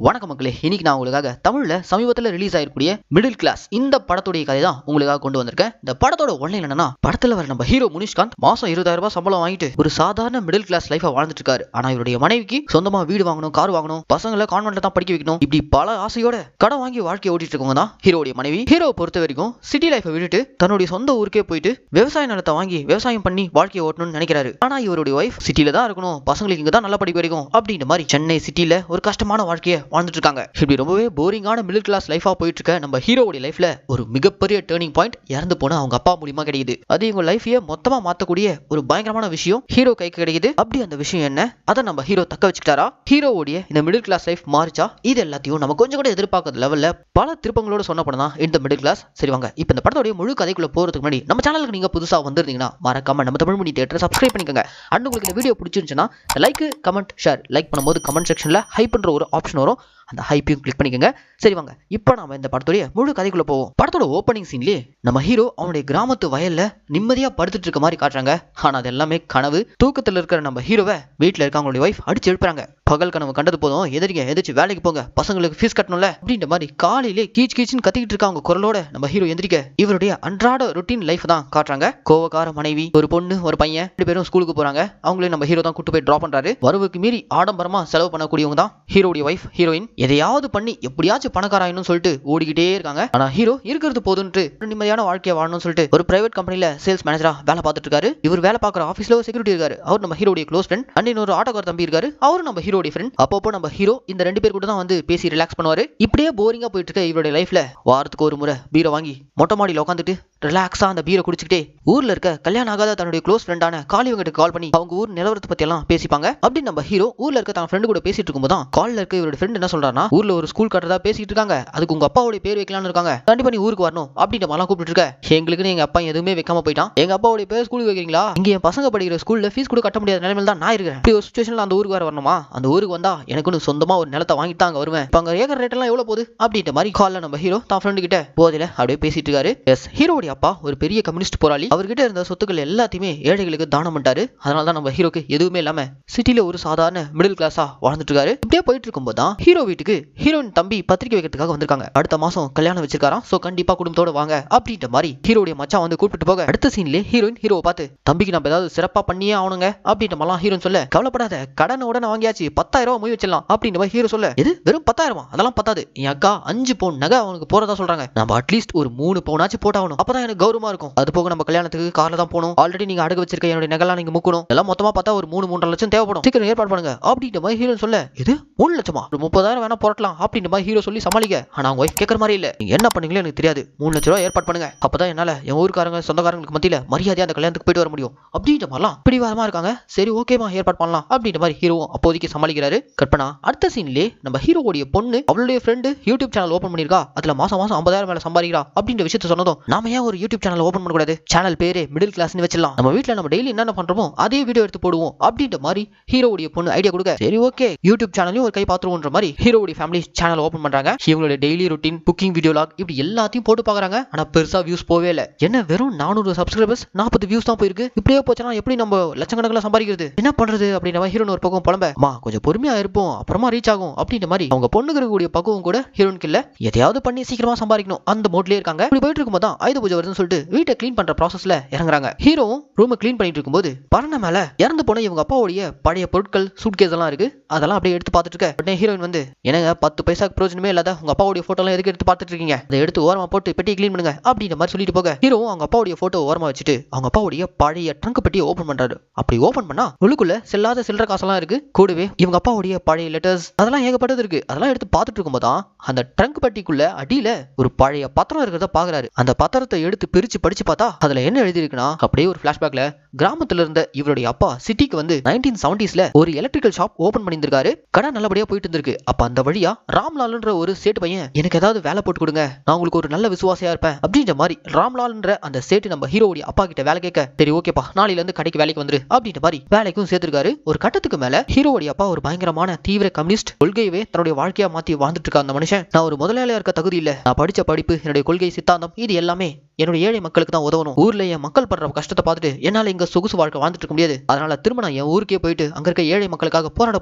வணக்கம் மக்களே, இன்னைக்கு நான் உங்களுக்காக தமிழ்ல சமீபத்தில் ரிலீஸ் ஆயிருக்கூடிய மிடில் கிளாஸ் இந்த படத்துடைய கதை தான் உங்களுக்காக கொண்டு வந்திருக்கேன். இந்த படத்தோட ஒன்லைன் என்னன்னா, படத்துல வர நம்ம ஹீரோ முனிஷ்காந்த் மாசம் 20,000 ரூபாய் சம்பளம் வாங்கிட்டு ஒரு சாதாரண மிடில் கிளாஸ் லைஃபை வாழ்ந்துட்டு இருக்காரு. ஆனா இவருடைய மனைவிக்கு சொந்தமா வீடு வாங்கணும், கார் வாங்கணும், பசங்களை கான்வென்ட்ல தான் படிக்க வைக்கணும், இப்படி பல ஆசையோட கடன் வாங்கி வாழ்க்கையை ஓட்டிட்டு இருக்கவங்க தான் ஹீரோடைய மனைவி. ஹீரோவை பொறுத்த வரைக்கும் சிட்டி லைஃபை விட்டுட்டு தன்னுடைய சொந்த ஊருக்கே போயிட்டு விவசாய நிலத்தை வாங்கி விவசாயம் பண்ணி வாழ்க்கையை ஓட்டணும்னு நினைக்கிறாரு. ஆனா இவருடைய ஒய்ஃப் சிட்டில தான் இருக்கணும், பசங்களுக்கு இங்க தான் நல்லா படிக்க வைக்கும் அப்படின்ற மாதிரி சென்னை சிட்டில ஒரு கஷ்டமான வாழ்க்கையை வாழ்ந்துட்டு இருக்காங்க. இப்படி ரொம்பவே போரிங்கான மிடில் கிளாஸ் லைஃபா போயிட்டு இருக்க நம்ம ஹீரோவுடைய லைஃப்ல ஒரு மிகப்பெரிய டர்னிங் பாயிண்ட் இறந்து போன அவங்க அப்பா மூலியமா கிடைக்குது. அது இவங்க லைஃபையே மொத்தமா மாத்தக்கூடிய ஒரு பயங்கரமான விஷயம் ஹீரோ கைக்கு கிடைக்குது. அப்படி அந்த விஷயம் என்ன, அதை நம்ம ஹீரோ தக்க வச்சுக்கிட்டாரா, ஹீரோவுடைய இந்த மிடில் கிளாஸ் லைஃப் மாறிச்சா, இது எல்லாத்தையும் நம்ம கொஞ்சம் கூட எதிர்பார்க்காத லெவல்ல பல திருப்பங்களோட சொன்ன படம் தான் இந்த மிடில் கிளாஸ். சரி வாங்க இப்ப இந்த படத்தோட முழு கதைக்குள்ள போறதுக்கு முன்னாடி நம்ம சேனலுக்கு நீங்க புதுசா வந்திருந்தீங்கன்னா மறக்காம நம்ம தமிழ் மணி தியேட்டரை சப்ஸ்கிரைப் பண்ணிக்கோங்க. அண்ட் உங்களுக்கு இந்த வீடியோ பிடிச்சிருந்துச்சுன்னா லைக், கமெண்ட், ஷேர். லைக் பண்ணும்போது கமெண்ட் செக்ஷன்ல ஹைப்ன்ற ஒரு ஆப்ஷன் வரும், அந்த ஹைப்பையும் கிளிக் பண்ணிக்கோங்க. சரி வாங்க இப்போ நாம இந்த படத்துடைய முழு கதைக்குள்ள போவோம். படத்தோட ஓப்பனிங் சீன்லயே நம்ம ஹீரோ அவனுடைய கிராமத்து வயல்ல நிம்மதியா படுத்துட்டு இருக்க மாதிரி காட்டுறாங்க. ஆனா அது எல்லாமே கனவு. தூக்கத்துல இருக்கிற நம்ம ஹீரோவை வீட்டுல இருக்க அவங்களுடைய வைஃப் அடிச்சு எழுப்புறாங்க. பகல் கனவு கண்டது போதும், எதிர்த்து வேலைக்கு போங்க, பசங்களுக்கு ஃபீஸ் கட்டணும்ல அப்படின்ற மாதிரி காலையிலே கீச் கீச்சுன்னு கத்திக்கிட்டு இருக்க அவங்க குரலோட நம்ம ஹீரோ எந்திரிக்க இவருடைய அன்றாட ரொட்டீன் லைஃப் தான் காட்டுறாங்க. கோவக்கார மனைவி, ஒரு பொண்ணு, ஒரு பையன், 2 பேரும் ஸ்கூலுக்கு போறாங்க. அவங்களே நம்ம ஹீரோ தான் கூட்டு போய் டிராப் பண்றாரு. வரவுக்கு மீறி ஆடம்பரமா செலவு பண்ணக்கூடியவங்க தான் ஹீரோடைய வைஃப், ஹீரோயின். எதையாவது பண்ணி எப்படியாச்சும் பணக்காராயணும்னு சொல்லிட்டு ஓடிக்கிட்டே இருக்காங்க. ஆனா ஹீரோ இருக்கிறது போதுன்ட்டு நிம்மதியான வாழ்க்கையை வாழணும்னு சொல்லிட்டு ஒரு பிரைவேட் கம்பெனில சேல்ஸ் மேனேஜரா வேலை பார்த்துட்டு இருக்காரு. இவர் வேலை பார்க்குற ஆஃபீஸ்ல ஒரு செக்யூரிட்டி இருக்காரு, அவர் நம்ம ஹீரோடைய க்ளோஸ் ஃப்ரெண்ட். அண்ட் இன்னொரு ஆட்டோக்கார தம்பி இருக்காரு, அவரும் நம்ம ஹீரோடைய ஃப்ரெண்ட். அப்பப்போ நம்ம ஹீரோ இந்த 2 பேர் கூட தான் வந்து பேசி ரிலாக்ஸ் பண்ணுவாரு. இப்படியே போரிங்கா போயிட்டு இருக்க இவருடைய லைஃப்ல வாரத்துக்கு ஒரு முறை பீரை வாங்கி மொட்டை மாடியில் உட்காந்துட்டு ரிலாக்ஸா அந்த பீரை குடிச்சுக்கிட்டே ஊர்ல இருக்க கல்யாணம் ஆகாத தன்னுடைய க்ளோஸ் ஃப்ரெண்டான காளிவங்கிட்ட கால் பண்ணி அவங்க ஊர் நிலவரத்தை பத்தி எல்லாம் பேசிப்பாங்க. அப்படி நம்ம ஹீரோ ஊர்ல இருக்க தன் ஃப்ரெண்டு கூட பேசிட்டு இருக்கும்போது தான் கால்ல இருக்க இவருடைய ஃப்ரெண்ட் என்ன சொல்றாருன்னா, ஊர்ல ஒரு ஸ்கூல் கட்டுறதா பேசிட்டு இருக்காங்க, அதுக்கு உங்க அப்பாவுடைய பேர் வைக்கலாம்னு இருக்காங்க, கண்டிப்பா நீ ஊருக்கு வரணும் அப்படின்ற மாதிரிலாம் கூப்பிட்டு இருக்க. எங்களுக்கு எங்க அப்பா எதுவுமே வைக்காம போயிட்டான், எங்க அப்பாவுடைய பேர் ஸ்கூலுக்கு வைக்கிறீங்களா, இங்க என் பசங்க படிக்கிற ஸ்கூல்ல ஃபீஸ் கூட கட்ட முடியாத நிலைமையில தான் நான் இருக்கேன். இப்படி ஒரு சுச்சுவேஷன்ல அந்த ஊருக்கு வரணுமா, அந்த ஊருக்கு வந்தா எனக்கு சொந்தமா ஒரு நிலத்தை வாங்கிட்டு தான் அங்க வருவேன், இப்ப அங்க ஏக்கர் ரேட் எல்லாம் எவ்வளவு போகுது அப்படின்ற மாதிரி கால்ல நம்ம ஹீரோ தான் ஃப்ரெண்டு கிட்ட போதில அப்படியே பேசிட்டு இருக்காரு. எஸ், ஹீரோடைய அப்பா ஒரு பெரிய கம்யூனிஸ்ட் போராளி. அவர்கிட்ட இருந்த சொத்துக்கள் எல்லாத்தையுமே ஏழைகளுக்கு தானம் பண்ணிட்டாரு. அதனால தான் நம்ம ஹீரோக்கு எதுவுமே இல்லாம சிட்டில ஒரு சாதாரண மிடில் கிளாஸா வாழ்ந்துட்டு இருக்காரு. இப்படியே போயிட்டு இருக்கும்போது தான் ஹீரோ வீட்டுக்கு ஹீரோயின் தம்பி பத்திரிக்கை வைக்கிறதுக்காக வந்திருக்காங்க. அடுத்த மாசம் கல்யாணம் வச்சிருக்காராம், சோ கண்டிப்பா குடும்பத்தோட வாங்க அப்படின்ற மாதிரி ஹீரோடைய மச்சான் வந்து கூப்பிட்டு போக, அடுத்த சீன்ல ஹீரோயின் ஹீரோவை பார்த்து தம்பிக்கு நம்ம ஏதாவது சிறப்பா பண்ணியே ஆகணுங்க அப்படின்ற மாதிரிலாம் ஹீரோயின் சொல்ல, கவலைப்படாத, கடன் உடனே வாங்கியாச்சு, 10,000 ரூபாய் மொய் வச்சிடலாம் அப்படின்ற மாதிரி ஹீரோ சொல்ல, இது வெறும் 10,000? அதெல்லாம் பத்தாது, என் அக்கா 5 பவுன் நகை அவனுக்கு போறதா சொல்றாங்க, நம்ம அட்லீஸ்ட் ஒரு 3 பவுனாச்சும் போட்டாகணும், அப்பதான் எனக்கு கௌரவமா இருக்கும். அது போக நம்ம கல்யாணத்துக்கு கார்ல தான் போகணும், ஆல்ரெடி நீங்க அடகு வச்சிருக்க என்னுடைய நகைலாம் நீங்க முக்கணும், எல்லாம் மொத்தமா பார்த்தா ஒரு 3-3.5 லட்சம் தேவைப்படும், சீக்கிரம் ஏற்பாடு பண்ணுங்க அப்படின்ற மாதிரி ஹீரோ சொல்ல, இது 3 லட்சமா, ஒரு 30,000 வேணா போட்டலாம் அப்படின்ற மாதிரி ஹீரோ சொல்லி சமாளிக்க. ஆனா அவங்க வைஃப் கேட்கற மாதிரி இல்ல, நீங்க என்ன பண்ணீங்களோ எனக்கு தெரியாது, 3 லட்சம் ரூபாய் ஏற்பாடு பண்ணுங்க, அப்பதான் என்னால என் ஊருக்காரங்க சொந்தக்காரங்களுக்கு மத்தியில மரியாதையா அந்த கல்யாணத்துக்கு போயிட்டு வர முடியும் அப்படின்ற மாதிரிலாம் பிடிவாதமா இருக்காங்க. சரி ஓகேமா, ஏற்பாடு பண்ணலாம் அப்படின்ற மாதிரி ஹீரோ அப்போதைக்கு சமாளிக்கிறாரு. கற்பனா அடுத்த சீன்லயே நம்ம ஹீரோவுடைய பொண்ணு அவளுடைய ஃப்ரெண்டு யூடியூப் சேனல் ஓபன் பண்ணிருக்கா, அதுல மாசம் 50,000 மேல சம்பாதிக்கிறா அப்படின்ற விஷயத்த சொன்னதும், நாம ஏன் ஒரு யூடியூப் சேனல் ஓபன் பண்ண கூடாது, சேனல் பேரே மிடில் கிளாஸ்னு வச்சிடலாம், நம்ம வீட்டுல நம்ம டெய்லி என்னென்ன பண்றோமோ அதே வீடியோ எடுத்து போடுவோம் அப்படின்ற மாதிரி ஹீரோவுடைய பொண்ணு ஐடியா கொடுக்க, சரி ஓகே யூடியூப் சேனலையும் ஒரு கை பாத்துருவோன்ற மாதிரி ஹீரோவுடைய ஃபேமிலி சேனல் ஓபன் பண்றாங்க. இவங்களுடைய daily routine, cooking video log இப்படி எல்லாத்தையும் போட்டு பாக்குறாங்க. ஆனா பெருசா வியூஸ் போவே இல்ல. என்ன வெறும் 400 சப்ஸ்கிரைபர்ஸ் 40 வியூஸ் தான் போயிருக்கு, இப்படியே போச்சுன்னா எப்படி நம்ம லட்சக்கணக்கில் சம்பாதிக்கிறது, என்ன பண்றது அப்படின்ற மாதிரி ஹீரோன் ஒரு பக்கம் புலம்ப, கொஞ்சம் பொறுமையா இருப்போம் அப்புறமா ரீச் ஆகும் அப்படின்ற மாதிரி அவங்க பொண்ணுக்கு இருக்கக்கூடிய பக்குவம் கூட ஹீரோனுக்கு இல்ல, எதையாவது பண்ணி சீக்கிரமா சம்பாதிக்கணும் அந்த மோட்லயே இருக்காங்க. இப்படி போயிட்டு இருக்கும்போது தான் ஆயுத பூஜை வருதுன்னு சொல்லிட்டு வீட்டை கிளீன் பண்ற ப்ராசஸ்ல இறங்குறாங்க. ஹீரோவும் ரூமை கிளீன் பண்ணிட்டு இருக்கும்போது பரண மேல இறந்து போன இவங்க அப்பாவுடைய பழைய பொருட்கள், சூட்கேஸ் எல்லாம் இருக்கு, அதெல்லாம் அப்படியே எடுத்து பார்த்துட்டு இருக்க. உடனே ஹீரோயின் வந்து, எனக்கு 10 பைசாக்கு பிரயோஜனமே இல்லாத உங்க அப்பாவுடைய போட்டோ எல்லாம் எதுக்கு எடுத்து பார்த்துட்டு இருக்கீங்க, அதை எடுத்து ஓரமா போட்டு பெட்டி கிளீன் பண்ணுங்க அப்படின்ற மாதிரி சொல்லிட்டு போக, ஹீரோவும் அவங்க அப்பாவுடைய போட்டோ ஓரமா வச்சுட்டு அவங்க அப்பாவுடைய பழைய ட்ரங்க் பெட்டியை ஓபன் பண்றாரு. அப்படி ஓபன் பண்ணா உள்ளுக்குள்ள செல்லாத சில்லற காசெல்லாம் இருக்கு, கூடவே இவங்க அப்பாவுடைய பழைய லெட்டர்ஸ் அதெல்லாம் ஏகப்பட்டது இருக்கு. அதெல்லாம் எடுத்து பார்த்துட்டு இருக்கும்போது தான் அந்த ட்ரங்க் பெட்டிக்குள்ள அடியில ஒரு பழைய பத்திரம் இருக்கிறத பாக்குறாரு. அந்த பத்திரத்தை எடுத்து பிரிச்சு படிச்சு பார்த்தா அதுல என்ன எழுதி இருக்குன்னா, அப்படியே ஒரு பிளாஷ்பேக்ல கிராமத்துல இருந்த இவருடைய அப்பா சிட்டிக்கு வந்து 1970ஸ்ல ஒரு எலக்ட்ரிக்கல் ஷாப் ஓபன் பண்ணியிருந்திருக்காரு. கடை நல்லபடியா போயிட்டு இருந்திருக்கு. அப்ப அந்த வழியா ராம்லால்ன்ற ஒரு சேட்டு பையன், எனக்கு ஏதாவது வேலை போட்டு கொடுங்க, நான் உங்களுக்கு ஒரு நல்ல விசுவாசியா இருப்பேன் அப்படின்ற மாதிரி ராம்லால்ன்ற அந்த சேட்டு நம்ம ஹீரோவுடைய அப்பா கிட்ட வேலை கேட்க, சரி ஓகேப்பா நாளையில இருந்து கடைக்கு வேலைக்கு வந்துரு அப்படின்ற மாதிரி வேலைக்கும் சேர்த்திருக்காரு. ஒரு கட்டத்துக்கு மேல ஹீரோவுடைய அப்பா ஒரு பயங்கரமான தீவிர கம்யூனிஸ்ட், கொள்கையவே தன்னுடைய வாழ்க்கையா மாத்தி வாழ்ந்துட்டு இருக்க அந்த மனுஷன், நான் ஒரு முதலாளியா இருக்க தகுதி இல்ல, நான் படிச்ச படிப்பு, என்னுடைய கொள்கை, சித்தாந்தம் இது எல்லாமே என்னுடைய ஏழை மக்களுக்கு தான் உதவணும், ஊர்ல என் மக்கள் படுற கஷ்டத்தை பார்த்துட்டு என்னால இங்க இங்க சொகுசு வாழ்க்கை வாழ்ந்துட்டு இருக்க முடியாது. அதனால திரும்ப நான் என் ஊருக்கே போயிட்டு அங்க இருக்க ஏழை மக்களுக்காக போராட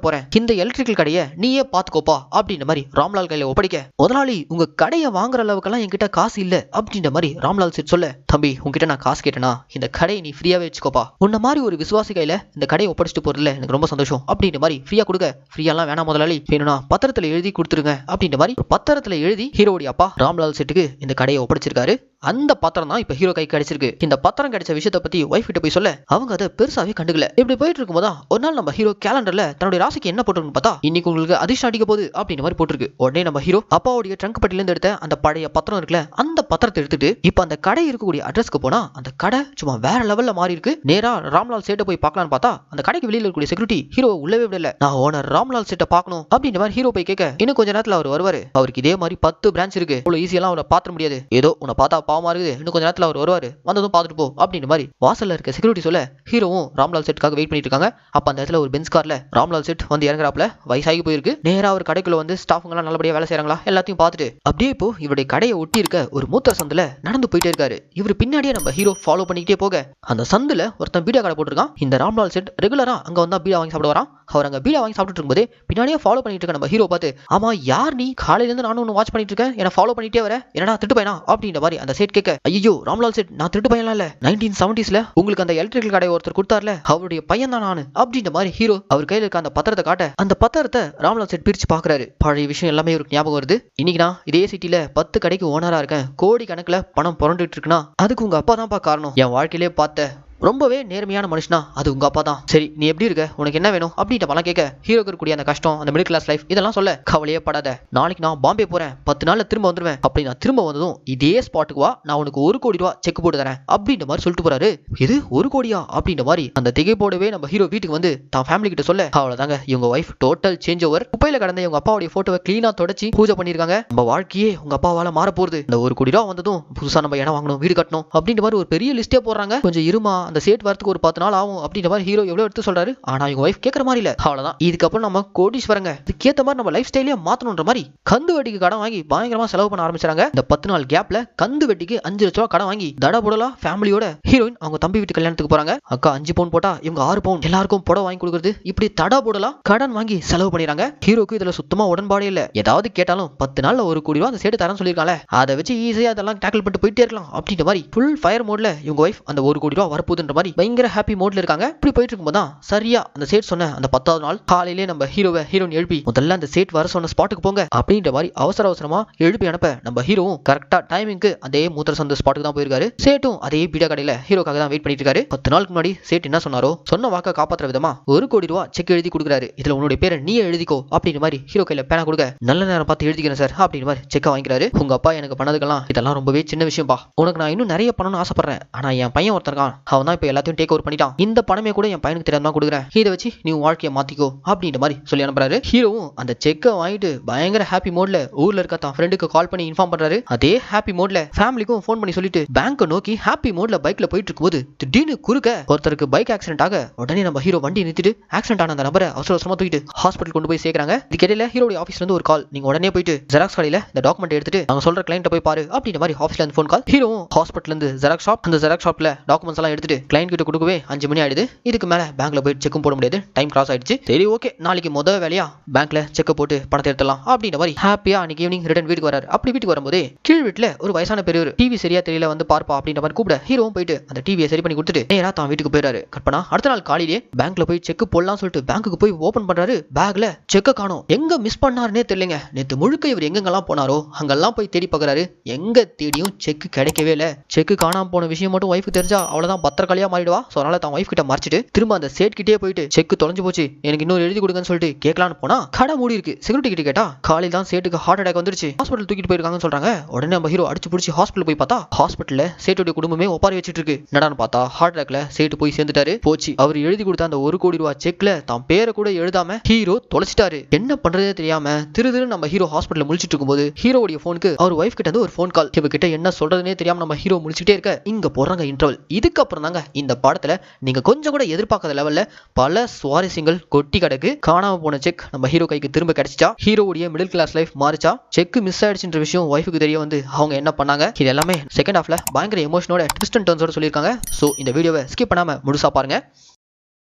போறேன். இந்த எலக்ட்ரிக்கல் கடையை நீயே பாத்துக்கோப்பா அப்படின்ற மாதிரி ராம்லால் கையில ஒப்படைக்க, முதலாளி உங்க கடையை வாங்குற அளவுக்கெல்லாம் என்கிட்ட காசு இல்ல அப்படின்ற மாதிரி ராம்லால் சேட் சொல்ல, தம்பி உங்ககிட்ட நான் காசு கேட்டேனா இந்த கடையை நீ ஃப்ரீயாவே வச்சுக்கோப்பா. உன்ன மாதிரி ஒரு விசுவாசி கையில இந்த கடையை ஒப்படைச்சிட்டு போறதுல எனக்கு ரொம்ப சந்தோஷம் அப்படின்ற மாதிரி ஃப்ரீயா கொடுக்க, ஃப்ரீயாலாம் வேணாம் முதலாளி, வேணும்னா பத்திரத்துல எழுதி கொடுத்துருங்க அப்படின்ற மாதிரி பத்திரத்துல எழுதி ஹீரோடைய அப்பா ராம்லால் சேட்டுக்கு இந்த கடையை ஒப்படைச்சிருக்காரு. அந்த பத்திரம் தான் இப்ப ஹீரோ கை கிடைச்சிருக்கு. இந்த பத்திரம் கிடைச்ச விஷயத்தை பத்தி ஒய்ஃப் கிட்ட போய் சொல்ல, அவங்க அதை பெருசாவே கண்டுக்கல. இப்படி போயிட்டு இருக்கும்போது ஒரு நாள் நம்ம ஹீரோ கேலண்டர்ல தன்னுடைய ராசிக்கு என்ன போட்டுருக்குன்னு பார்த்தா, இன்னைக்கு உங்களுக்கு அதிர்ஷ்டம் அடிக்க போகுது அப்படின்ற மாதிரி போட்டிருக்கு. உடனே நம்ம ஹீரோ அப்பாவுடைய ட்ரங்க் பெட்டில இருந்து எடுத்த அந்த பழைய பத்திரம் இருக்குல்ல, அந்த பத்திரத்தை எடுத்துட்டு இப்ப அந்த கடை இருக்கக்கூடிய அட்ரஸ்க்கு போனா அந்த கடை சும்மா வேற லெவல்ல மாறி இருக்கு. நேரா ராம்லால் சேட்டை போய் பார்க்கலான்னு பார்த்தா அந்த கடைக்கு வெளியில இருக்கக்கூடிய செக்யூரிட்டி ஹீரோ உள்ளவே விடல. நான் ஓனர் ராம்லால் சேட்டை பார்க்கணும் அப்படின்ற மாதிரி ஹீரோ போய் கேட்க, இன்னும் கொஞ்ச நேரத்துல அவர் வருவாரு, அவருக்கு இதே மாதிரி 10 பிரான்ச் இருக்கு, இவ்வளவு ஈஸியெல்லாம் அவரை பாத்திர முடியாது, ஏதோ உன்னை பார்த்தா பாவமா இருக்குது, இன்னும் கொஞ்ச நேரத்துல அவர் வருவாரு, வந்ததும் பார்த்துட்டு போ அப்படின்ற மாதிரி வாசல்ல இருக்க செக்யூரிட்டி சொல்ல, ஹீரோவும் ராம்லால் சேட்டுக்காக வெயிட் பண்ணிட்டு இருக்காங்க. அப்ப அந்த இடத்துல ஒரு பென்ஸ் கார்ல ராம்லால் சேட் வந்து இறங்குறாப்ல. வயசாகி போயிருக்கு. நேரா அவர் கடைக்குள்ள வந்து ஸ்டாஃப்ங்க எல்லாம் நல்லபடியா வேலை செய்யறாங்களா எல்லாத்தையும் பார்த்துட்டு அப்படியே இப்போ இவருடைய கடையை ஒட்டி இருக்க ஒரு மூத்த சந்துல நடந்து போயிட்டே இருக்காரு. இவர் பின்னாடியே நம்ம ஹீரோ ஃபாலோ பண்ணிக்கிட்டே போக, அந்த சந்துல ஒருத்தன் பீடா கடை போட்டுருக்கான். இந்த ராம்லால் சேட் ரெகுலரா அங்க வந்தா பீடா வாங்கி சாப்பிட வரான். அவர் அங்க பீடா வாங்கி சாப்பிட்டு இருக்கும்போது பின்னாடியே ஃபாலோ பண்ணிட்டு இருக்க நம்ம ஹீரோ பார்த்து, ஆமா யார் நீ, காலையில இருந்து நானும் வாட்ச் பண்ணிட்டு இருக்கேன், என்ன ஃபாலோ பண்ணிட்டே வர, என்னடா திருட்டு பையனா அப்படின்ற மாதிரி அந்த சேட் கேட்க, ஐயோ ராம்லால் சேட் நான் திருட்டு பையன்லாம் இல்ல, 1970s உங்களுக்கு அந்த எலக்ட்ரிக்கல் கடை ஒருத்தர் கொடுத்தார்ல அவருடைய பையன் தான் நானு அப்படின்ற மாதிரி ஹீரோ அவர் கையில இருக்க அந்த பத்திரத்தை காட்ட, அந்த பத்திரத்தை ராம்லால் சேட் பிரிச்சு பாக்குறாரு. பழைய விஷயம் எல்லாமே இவருக்கு ஞாபகம் வருது. இன்னைக்கு நான் இதே சிட்டில 10 கடைக்கு ஓனரா இருக்கேன், கோடி கணக்குல பணம் புரண்டுட்டு இருக்குன்னா அதுக்கு உங்க அப்பா தான்ப்பா காரணம். என் வாழ்க்கையிலே பார்த்த ரொம்பவே நேர்மையான மனுஷனா அது உங்க அப்பா தான். சரி நீ எப்படி இருக்க, உனக்கு என்ன வேணும் அப்படின்ற பலம் கேட்க, ஹீரோக்கு இருக்கக்கூடிய அந்த கஷ்டம், அந்த மிடில் கிளாஸ் லைஃப் இதெல்லாம் சொல்ல, கவலையே படாத, நாளைக்கு நான் பாம்பே போறேன், 10 நாள்ல திரும்ப வந்துருவேன், அப்படி நான் திரும்ப வந்ததும் இதே ஸ்பாட்டுக்கு வா, நான் உனக்கு 1 கோடி ரூபா செக் போட்டு தரேன் அப்படின்ற மாதிரி சொல்லிட்டு போறாரு. இது 1 கோடியா அப்படின்ற மாதிரி அந்த திகைப்போடவே நம்ம ஹீரோ வீட்டுக்கு வந்து தான் ஃபேமிலி கிட்ட சொல்ல, அவ்வளவுதாங்க இவங்க வைஃப் டோட்டல் சேஞ்ச் ஓவர். குப்பையில கடந்த இவங்க அப்பாவுடைய போட்டோவை கிளீனா தொடச்சி பூஜை பண்ணிருக்காங்க. நம்ம வாழ்க்கையே உங்க அப்பாவால மாற போகுது, இந்த 1 கோடி ரூபா வந்ததும் புதுசா நம்ம இடம் வாங்கணும், வீடு கட்டணும் அப்படின்ற மாதிரி ஒரு பெரிய லிஸ்டே போடுறாங்க. கொஞ்சம் இருமா, அந்த சேட் வரத்துக்கு ஒரு 10 நாள் ஆகும் அப்படின்ற மாதிரி ஹீரோ எவ்வளவு எடுத்து சொல்றாரு. ஆனா இவங்க வைஃப் கேட்கற மாதிரி இல்ல. அவ்வளவுதான், இதுக்கப்புறம் நம்ம கோடீஸ்வரங்க, இதுக்கேத்த மாதிரி நம்ம லைஃப் ஸ்டைலே மாத்தணும்ன்ற மாதிரி கந்து வட்டிக்கு கடன் வாங்கி பயங்கரமா செலவு பண்ண ஆரம்பிச்சாங்க. இந்த 10 நாள் கேப்ல கந்து வட்டிக்கு 5 லட்சம் ரூபாய் கடன் வாங்கி தடபுடலா ஃபேமிலியோட ஹீரோயின் அவங்க தம்பி வீட்டு கல்யாணத்துக்கு போறாங்க. அக்கா 5 பவுன் போட்டா இவங்க 6 பவுன் எல்லாருக்கும் புடவை வாங்கி கொடுக்குறது, இப்படி தடபுடலா கடன் வாங்கி செலவு பண்ணிடுறாங்க. ஹீரோக்கு இதுல சுத்தமா உடன்பாடே இல்ல. ஏதாவது கேட்டாலும் 10 நாள்ல 1 கோடி ரூபாய் அந்த சேட்டு தரேன்னு சொல்லிருக்காங்க, அதை வச்சு ஈஸியா அதெல்லாம் டேக்கிள் பண்ணிட்டு போயிட்டே இருக்கலாம் அப்படின்ற மாதிரி ஃபுல் ஃபயர் மோட்ல இவங்க வைஃப் அந்த 1 கோடி ரூபாய் வரப்போகுதுன்ற மாதிரி பயங்கர ஹாப்பி மோட்ல இருக்காங்க. இப்படி போயிட்டு இருக்கும்போது சரியா அந்த சேட் சொன்ன அந்த 10வது நாள் காலையிலே நம்ம ஹீரோயின் எழுப்பி, முதல்ல அந்த சேட் வர சொன்ன ஸ்பாட்டுக்கு போங்க அப்படின்ற மாதிரி அவசரமா எழுப்பி அனுப்ப, நம்ம ஹீரோவும் கரெக்டா டைமிங்க்கு அதே மூத்திர சந்த ஸ்பாட்டுக்கு தான் போயிருக்காரு. சேட்டும் அதே பீடா கடையில ஹீரோக்காக தான் வெயிட் பண்ணிட்டு இருக்காரு. 10 நாளுக்கு முன்னாடி சேட் என்ன சொன்னாரோ சொன்ன வாக்க காப்பாற்றுற விதமா 1 கோடி ரூபாய் செக் எழுதி கொடுக்குறாரு. இதுல உன்னுடைய பேரை நீயே எழுதிக்கோ அப்படின்ற மாதிரி ஹீரோ கையில பேனா கொடுக்க, நல்ல நேரம் பார்த்து எழுதிக்கிறேன் சார் அப்படின்ற மாதிரி செக்க வாங்கிக்கிறாரு. உங்க அப்பா எனக்கு பண்ணதுக்கெல்லாம் இதெல்லாம் ரொம்பவே சின்ன விஷயம்பா, உனக்கு நான் இன்னும் நிறைய பண்ணணும்னு ஆசைப்படுறேன், ஆனா என் பையன் ஒருத்தருக்கான், அவன் தான் இப்ப எல்லாத்தையும் டேக் ஓவர் பண்ணிட்டான், இந்த பணமே கூட என் பையனுக்கு தெரியாம கொடுக்குறேன், இதை வச்சு நீ வாழ்க்கையை மாத்திக்கோ அப்படின்ற மாதிரி சொல்லி அனுப்புறாரு. ஹீரோவும் அந்த செக்கை வாங்கிட்டு பயங்கர ஹாப்பி மோட்ல ஊர்ல இருக்க தான் ஃப்ரெண்டுக்கு கால் பண்ணி இன்ஃபார்ம் பண்றாரு. அதே ஹாப்பி மோட்ல ஃபேமிலிக்கும் ஃபோன் பண்ணி சொல்லிட்டு பேங்கை நோக்கி ஹாப்பி மோட்ல பைக்ல போயிட்டு இருக்கும்போது திடீர்னு குறுக்க ஒருத்தருக்கு பைக் ஆக்சிடென்ட் ஆக, உடனே நம்ம ஹீரோ வண்டி நிறுத்திட்டு ஆக்சிடென்ட் ஆன அந்த நபரை அவசரமா தூக்கிட்டு ஹாஸ்பிட்டல் கொண்டு போய் சேர்க்கறாங்க. இதுக்கிடையில ஹீரோட ஆஃபீஸ்ல இருந்து ஒரு கால், நீங்க உடனே போயிட்டு ஜெராக்ஸ் கடையில இந்த டாக்குமெண்ட் எடுத்துட்டு நாங்க சொல்ற கிளையண்ட்ட போய் பாரு அப்படின்ற மாதிரி ஆஃபீஸ்ல இருந்து ஃபோன் கால். ஹீரோவும் ஹாஸ்பிட்டல்ல இருந்து ஜெராக்ஸ் ஷாப், அந்த ஜெராக்ஸ் ஷாப்ல டாக்குமெண்ட்ஸ் எல்லாம் எடுத்துட்டு கிளையண்ட் கிட்ட கொடுக்கவே 5 மணி ஆயிடுது. இதுக்கு மேல பேங்க்ல போய் செக்கும் போட முடியாது, டைம் கிராஸ் ஆயிடுச்சு. சரி ஓகே, நாளைக்கு முதல் வேலையா பேங்க்ல செக் போட்டு பணத்தை எடுத்துலாம் அப்படின்ற மாதிரி ஹாப்பியா அன்னைக்கு ஈவினிங் ரிட்டர்ன் வீட்டுக்கு வராரு. அப்படி வீட்டுக்கு வரும்போது கீழ் வீட்டுல ஒரு வயசான பெரியவர் டிவி சரியா தெரியல வந்து பார்ப்பா அப்படின்ற மாதிரி கூப்பிட, ஹீரோவும் போயிட்டு அந்த டிவியை சரி பண்ணி கொடுத்துட்டு நேரா தான் வீட்டுக்கு போயிடாரு. கற்பனா அடுத்த நாள் காலையிலே பேங்க்ல போய் செக் போடலாம் சொல்லிட்டு பேங்க்குக்கு போய் ஓபன் பண்றாரு. பேக்ல செக்க காணோம், எங்க மிஸ் பண்ணாருன்னே தெரியலங்க. நேத்து முழுக்க இவர் எங்கெங்கெல்லாம் போனாரோ அங்கெல்லாம் போய் தேடி பாக்குறாரு, எங்க தேடியும் செக் கிடைக்கவே இல்ல. செக் காணாம போன விஷயம் மட்டும் ஒய்ஃபுக்கு தெரிஞ்சா அவ்வளவுதான் பத்திரக்காளியா மாறிடுவா. சோ அதனால தான் ஒய்ஃப் கிட்ட மறைச்சிட்டு திரும்ப அந்த சேட் கிட்டே போயிட்டு செக் தொலைஞ்சு போச்சு, எனக்கு இன்னொரு எழுதி கொடுங்கன்னு சொல்லிட்டு கேட்கலான்னு போனா கடை மூடி இருக்கு. செக்யூரிட்டி கிட்ட கேட்டா காலையில தான் சேட்டுக்கு ஹார்ட் அட்டாக் வந்துருச்சு, ஹாஸ்பிட்டல் தூக்கிட்டு போயிருக்காங்கன்னு சொல்றாங்க. உடனே நம்ம ஹீரோ அடிச்சு பிடிச்சி ஹாஸ்பிட்டல் போய் பார்த்தா ஹாஸ்பிட்டல்ல சேட்டுடைய குடும்பமே ஒப்பாரி வச்சிட்டு இருக்கு. என்னடான்னு பார்த்தா ஹார்ட் அட்டாக்ல சேட்டு போய் சேர்ந்துட்டாரு. போச்சு, அவர் எழுதி கொடுத்த அந்த 1 கோடி ரூபாய் செக்ல தான் பேரை கூட எழுதாம ஹீரோ தொலைச்சிட்டாரு. என்ன பண்றதே தெரியாம திரு நம்ம ஹீரோ ஹாஸ்பிட்டல்ல முழிச்சிட்டு இருக்கும்போது ஹீரோடைய போனுக்கு அவர் வைஃப் கிட்ட இருந்து ஒரு போன் கால். இவ கிட்ட என்ன சொல்றதுனே தெரியாம நம்ம ஹீரோ முழிச்சிட்டே இருக்க, இங்க போறாங்க இன்டர்வல். இதுக்கப்புறம் அவ்வளவுதாங்க இந்த படத்துல நீங்க கொஞ்சம் கூட எதிர்பார்க்காத லெவல்ல பல சுவாரஸ்யங்கள் கொட்டி கிடக்கு. காணாம போன செக் நம்ம ஹீரோ கைக்கு திரும்ப கிடைச்சிச்சா, ஹீரோவுடைய மிடில் கிளாஸ் லைஃப் மாறிச்சா, செக் மிஸ் ஆயிடுச்சுன்ற விஷயம் வைஃபுக்கு தெரிய வந்து அவங்க என்ன பண்ணாங்க, இது எல்லாமே செகண்ட் ஹாஃப்ல பயங்கர எமோஷனோட ட்விஸ்ட் அண்ட் டர்ன்ஸோட சொல்லியிருக்காங்க. ஸோ இந்த வீடியோவை ஸ்கிப் பண்ணாம முழுசா பாருங்க.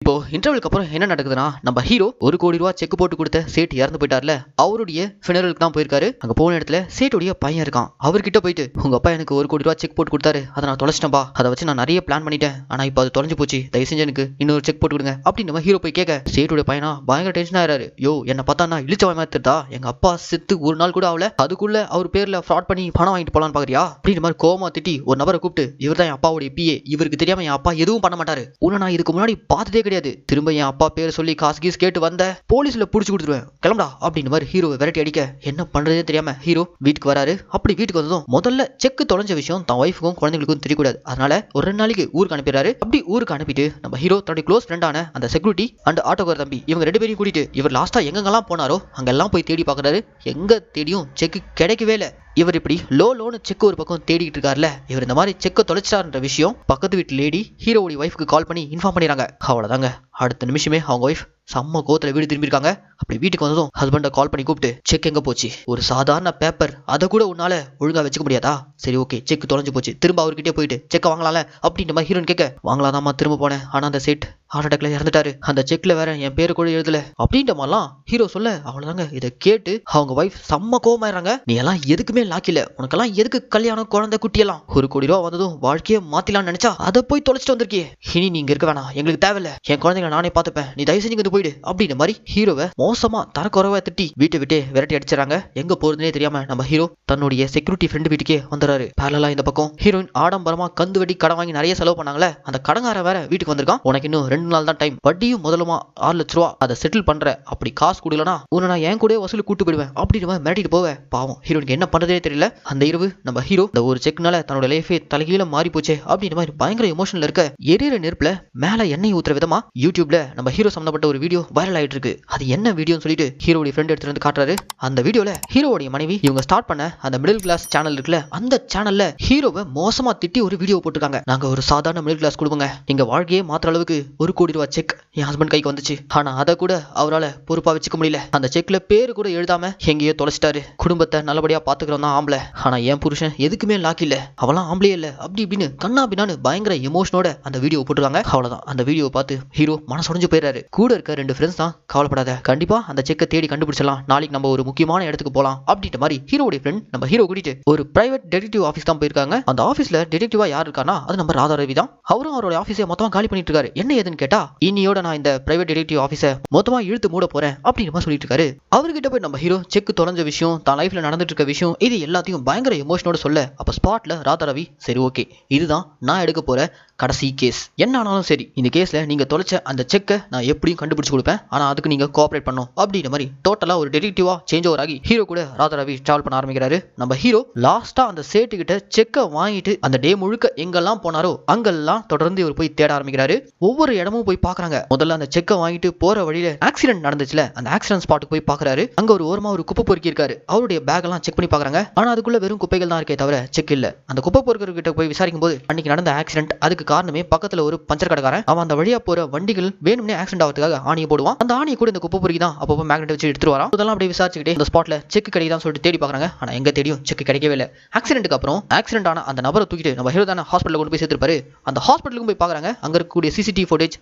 இப்போ இன்டர்வலுக்கு அப்புறம் என்ன நடக்குதுன்னா, நம்ம ஹீரோ 1 கோடி ரூபாய் செக் போட்டு கொடுத்த சேட் இறந்து போயிட்டார்ல, அவருடைய ஃபினரலுக்கு தான் போயிருக்காரு. அங்க போன இடத்துல சேட்டுடைய பையன் இருக்கான். அவர்கிட்ட போயிட்டு உங்க அப்பா எனக்கு 1 கோடி ரூபாய் செக் போட்டு கொடுத்தாரு, அதை நான் தொலைச்சிட்டேன்பா, அதை வச்சு நான் நிறைய பிளான் பண்ணிட்டேன், ஆனா இப்போ அது தொலைஞ்சு போச்சு, தயவு செஞ்சு எனக்கு இன்னொரு செக் போட்டு கொடுங்க அப்படின்னு நம்ம ஹீரோ போய் கேட்க, சேட்டுடைய பையனா பயங்கர டென்ஷன் ஆயிராரு. யோ என்ன பார்த்தா நான் இழிச்சவன் மாதிரி தெரியுதா, எங்க அப்பா செத்து ஒரு நாள் கூட ஆகல, அதுக்குள்ள அவர் பேர்ல ஃப்ராட் பண்ணி பணம் வாங்கிட்டு போலான்னு பாக்குறியா அப்படின்னு மாதிரி கோமா திட்டி ஒரு நபரை கூப்பிட்டு, இவர் தான் என் அப்பாவுடைய பிஏ, இவருக்கு தெரியாம என் அப்பா எதுவும் பண்ண மாட்டாரு, உன்னை நான் இதுக்கு முன்னாடி பார்த்ததே கிடையாது, திரும்ப என் அப்பா பேர் சொல்லி காசு கீஸ் கேட்டு வந்த போலீஸ்ல புடிச்சு கொடுத்துருவேன், கிளம்புடா அப்படின்னு மாதிரி ஹீரோவை விரட்டி அடிக்க என்ன பண்றதே தெரியாம ஹீரோ வீட்டுக்கு வராரு. அப்படி வீட்டுக்கு வந்ததும் முதல்ல செக் தொலைஞ்ச விஷயம் தான் ஒய்ஃபுக்கும் குழந்தைகளுக்கும் தெரியக்கூடாது, அதனால ஒரு 2 நாளைக்கு ஊருக்கு அனுப்பிடுறாரு. அப்படி ஊருக்கு அனுப்பிட்டு நம்ம ஹீரோ தன்னுடைய க்ளோஸ் ஃப்ரெண்டான அந்த செக்யூரிட்டி அண்ட் ஆட்டோக்கார தம்பி இவங்க 2 பேரையும் கூட்டிட்டு இவர் லாஸ்டா எங்கெங்கெல்லாம் போனாரோ அங்கெல்லாம் போய் தேடி பாக்குறாரு. எங்க தேடியும் செக் கிடைக்கவே இல்லை. இவர் இப்படி லோனு செக் ஒரு பக்கம் தேடிட்டு இருக்காருல, இவர் இந்த மாதிரி செக்கை தொலைச்சிட்டாருன்ற விஷயம் பக்கத்து வீட்டு லேடி ஹீரோவுடைய ஒய்ஃபுக்கு கால் பண்ணி இன்ஃபார்ம் பண்ணிடுறாங்க. அவ்வளவுதாங்க, அடுத்த நிமிஷமே அவங்க ஒய்ஃப் செம்ம கோத்துல வீடு திரும்பியிருக்காங்க. அப்படி வீட்டுக்கு வந்ததும் ஹஸ்பண்டை கால் பண்ணி கூப்பிட்டு, செக் எங்க போச்சு, ஒரு சாதாரண பேப்பர் அதை கூட உன்னால ஒழுங்கா வச்சுக்க முடியாதா, சரி ஓகே செக் தொலைஞ்சு போச்சு, திரும்ப அவர்கிட்டே போயிட்டு செக்கை வாங்கலாம்ல அப்படின்ற மாதிரி ஹீரோன் கேட்க, வாங்கலாதாமா திரும்ப போனேன், ஆனா அந்த சேட் ஹார்ட் அட்டாக்ல இறந்துட்டாரு, அந்த செக்ல வேற என் பேரு கூட எழுதல அப்படின்ற மாதிரிலாம் ஹீரோ சொல்ல, அவ்வளவுதாங்க இதை கேட்டு அவங்க ஒய்ஃப் செம்ம கோவமாயிடுறாங்க. நீ எல்லாம் எதுக்குமே லாக்கில, உனக்கெல்லாம் எதுக்கு கல்யாணம் குழந்தை குட்டியெல்லாம், 1 கோடி ரூபா வந்ததும் வாழ்க்கையை மாத்திலான்னு நினைச்சா அதை போய் தொலைச்சிட்டு வந்திருக்கியே, இனி நீங்க இருக்க வேணாம், எங்களுக்கு தேவையில்ல, என் குழந்தைங்களை நானே பார்த்துப்பேன், நீ தயவு செஞ்சு போயிடு அப்படின்ற மாதிரி ஹீரோவை மோசமா தரக்குறவா திட்டி வீட்டை விட்டு விரட்டி அடிச்சிடறாங்க. எங்க போறதுனே தெரியாம நம்ம ஹீரோ தன்னுடைய செக்யூரிட்டி ஃப்ரெண்டு வீட்டுக்கே வந்துறாரு. பேரலா இந்த பக்கம் ஹீரோயின் ஆடம்பரமா கந்து வட்டி கடன் வாங்கி நிறைய செலவு பண்ணாங்களே, அந்த கடங்கார வேற வீட்டுக்கு வந்திருக்கான். உனக்கு இன்னும் 2 நாள் தான் டைம், வட்டியும் முதலுமா 6 லட்ச ரூபா, அதை செட்டில் பண்ற, அப்படி காசு கொடுக்கலனா உன்னை நான் என் கூட வசூல் கூட்டு போயிடுவேன் அப்படின்ற மாதிரி மிரட்டிட்டு போவேன். பாவம் ஹீரோனுக்கு என்ன பண்றதே தெரியல. அந்த இரவு நம்ம ஹீரோ இந்த ஒரு செக்னால தன்னோட லைஃபே தலைகீழ மாறி போச்சே அப்படின்ற மாதிரி பயங்கர எமோஷனல் இருக்க, எரியிற நெருப்புல மேல எண்ணெய் ஊத்துற விதமா யூடியூப்ல நம்ம ஹீரோ சம்பந்தப்பட்ட ஒரு வீடியோ வைரல் ஆயிட்டு இருக்கு. அது என்ன வீடியோன்னு சொல்லிட்டு ஹீரோடைய ஃப்ரெண்ட் எடுத்துட்டு வந்து காட்டுறாரு. அந்த வீடியோல ஹீரோடைய மனைவி இவங்க ஸ்டார்ட் பண்ண அந்த மிடில் கிளாஸ் சேனல் இருக்குல்ல, அந்த சேனல்ல ஹீரோவை மோசமா திட்டி ஒரு வீடியோ போட்டுருக்காங்க. நாங்க ஒரு சாதாரண மிடில் கிளாஸ் குடும்பங்க, எங்க வாழ்க்கையே மாத்திர அளவுக்கு 1 கோடி ரூபாய் செக் என் ஹஸ்பண்ட் கைக்கு வந்துச்சு, ஆனா அதை கூட அவரால் பொறுப்பா வச்சுக்க முடியல, அந்த செக்ல பேரு கூட எழுதாம எங்கேயோ தொலைச்சிட்டாரு, குடும்பத்தை நல்லபடியா பாத்துக்கிறோம் தான் ஆம்பளை, ஆனா என் புருஷன் எதுக்குமே லாக் இல்ல, அவெல்லாம் ஆம்பளே இல்ல அப்படி இப்படின்னு கண்ணா பின்னான்னு பயங்கர எமோஷனோட அந்த வீடியோ போட்டுருக்காங்க. அவ்வளவுதான், அந்த வீடியோ பார்த்து ஹீரோ மனசொடைஞ்சு போயிடுறாரு. கூட இருக்க 2 ஃப்ரெண்ட்ஸ் தான், கவலைப்படாத கண்டிப்பா அந்த செக்கை தேடி கண்டுபிடிச்சலாம், நாளைக்கு நம்ம ஒரு முக்கியமான இடத்துக்கு போலாம் அப்படின்ற மாதிரி ஹீரோடைய ஃப்ரெண்ட் நம்ம ஹீரோ கூட்டிட்டு ஒரு பிரைவேட் டிடெக்டிவ் ஆஃபீஸ் தான் போயிருக்காங்க. அந்த ஆஃபீஸ்ல டிடெக்டிவா யார் இருக்கானா, அது நம்ம ராதா ரவி தான். அவரும் அவரோட ஆஃபீஸை மொத்தமா காலி பண்ணிட்டு இருக்காரு. என்ன ஏதுன்னு கேட்டா, இன்னியோட நான் இந்த பிரைவேட் டிடெக்டிவ் ஆஃபீஸை மொத்தமா இழுத்து மூட போறேன் அப்படின்னு மாதிரி சொல்லிட்டு இருக்காரு. அவர்கிட்ட போய் நம்ம ஹீரோ செக் தொலைஞ்ச விஷயம், தான் லைஃப்ல நடந்துட்டு இருக்க விஷயம், இது எல்லாத்தையும் பயங்கர எமோஷனோட சொல்ல, அப்ப ஸ்பாட்ல ராதா ரவி, சரி ஓகே இதுதான் நான் எடுக்க போற கடைசி கேஸ், என்ன ஆனாலும் சரி இந்த கேஸ்ல நீங்க தொலைச்ச அந்த செக்கை நான் எப்படியும் கண்டுபிடிச்சு கொடுப்பேன், ஆனா அதுக்கு நீங்க கோஆபரேட் பண்ணணும் அப்படின்ற மாதிரி டோட்டலா ஒரு டிடெக்டிவா சேஞ்ச் ஓவர் ஆகி ஹீரோ கூட ராதா ரவி டிராவல் பண்ண ஆரம்பிக்கிறாரு. நம்ம ஹீரோ லாஸ்டா அந்த சேட்டு கிட்ட செக்கை வாங்கிட்டு அந்த டே முழுக்க எங்கெல்லாம் போனாரோ அங்கெல்லாம் தொடர்ந்து இவர் போய் தேட ஆரம்பிக்கிறாரு. ஒவ்வொரு இடமும் போய் பாக்குறாங்க. முதல்ல அந்த செக்கை வாங்கிட்டு போற வழியில ஆக்சிடென்ட் நடந்துச்சுல, அந்த ஆக்சிடென்ட் ஸ்பாட்டுக்கு போய் பாக்குறாரு. அங்க ஒரு ஓரமா ஒரு குப்பை பொறுக்கி இருக்காரு. அவருடைய பேக் எல்லாம் செக் பண்ணி பாக்குறாங்க. ஆனா அதுக்குள்ள வெறும் குப்பைகள் தான் இருக்கே தவிர செக் இல்ல. அந்த குப்பை பொறுக்கிற கிட்ட போய் விசாரிக்கும் போது அன்னைக்கு நடந்த ஆக்சிடென்ட், அதுக்கு காரணமே பக்கத்துல ஒரு பஞ்சர் கடைக்காரன், அவன் அந்த வழியா போற வண்டிகள் வேணும்னே ஆக்சிடென்ட் ஆகிறதுக்காக ஆணியை போடுவான். அந்த ஆணியை கூட இந்த குப்பை பொறுக்கி தான் அப்பப்போ மேக்னெட் வச்சு எடுத்துட்டு வரான். அதெல்லாம் அப்படியே விசாரிச்சுக்கிட்டே இந்த ஸ்பாட்ல செக் கிடைக்குதான்னு சொல்லிட்டு தேடி பாக்குறாங்க. ஆனா எங்க தேடியும் செக் கிடைக்கவே இல்லை. ஆக்சிடென்ட்க்கு அப்புறம் ஆக்சிடென்ட் ஆன அந்த நபரை தூக்கிட்டு நம்ம ஹீரோ தான ஹாஸ்பிட்டல் கொண்டு போய் சேர்த்திருப்பாரு. அந்த ஹாஸ்பிட்டலுக்கு போய் பாக்குறாங்க. அங்க இருக்கக்கூடிய சிசிடிவி ஃபுட்டேஜ்